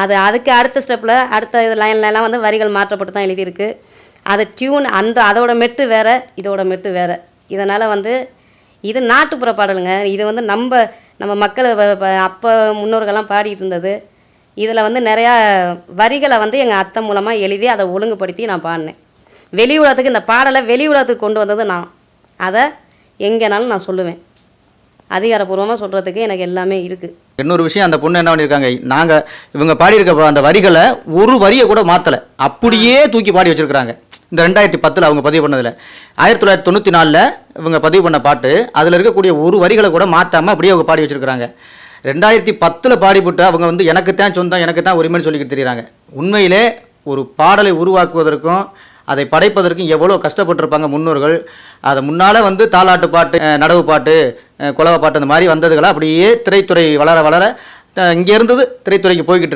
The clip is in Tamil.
அதுக்கு அடுத்த ஸ்டெப்பில் அடுத்த இது லைன்லலாம் வந்து வரிகள் மாற்றப்பட்டு தான் எழுதியிருக்கு. அது டியூன் அதோட மெட்டு வேறு, இதோட மெட்டு வேறு. இதனால் வந்து இது நாட்டுப்புற பாடலுங்க. இது வந்து நம்ம மக்கள் அப்போ முன்னோர்கள்லாம் பாடிட்டு இருந்தது. இதில் வந்து நிறையா வரிகளை வந்து எங்கள் அத்தை மூலமாக எழுதி அதை ஒழுங்குபடுத்தி நான் பாடினேன். வெளி உலகத்துக்கு இந்த பாடலை வெளி உலகத்துக்கு கொண்டு வந்தது நான். அதை எங்கேனாலும் நான் சொல்லுவேன். அதிகாரப்பூர்வமாக சொல்கிறதுக்கு எனக்கு எல்லாமே இருக்குது. இன்னொரு விஷயம், அந்த பொண்ணு என்ன பண்ணியிருக்காங்க, இவங்க பாடியிருக்க அந்த வரிகளை ஒரு வரியை கூட மாற்றலை, அப்படியே தூக்கி பாடி வச்சுருக்கிறாங்க. இந்த 2010 அவங்க பதிவு பண்ணதில் 1994 இவங்க பதிவு பண்ண பாட்டு, அதில் இருக்கக்கூடிய ஒரு வரிகளை கூட மாற்றாமல் அப்படியே அவங்க பாடி வச்சுருக்கிறாங்க. 2010 பாடிவிட்டு அவங்க வந்து எனக்கு தான் சொந்தம், எனக்கு தான் உரிமைன்னு சொல்லிக்கிட்டு தெரியுறாங்க. உண்மையிலே ஒரு பாடலை உருவாக்குவதற்கும் அதை படைப்பதற்கும் எவ்வளோ கஷ்டப்பட்டிருப்பாங்க முன்னோர்கள். அதை முன்னால் வந்து தாலாட்டு பாட்டு, நடவு பாட்டு, குலவை பாட்டு அந்த மாதிரி வந்ததுகளை அப்படியே திரைத்துறை வளர வளர இங்கே இருந்தது திரைத்துறைக்கு போய்கிட்டு இருக்கு.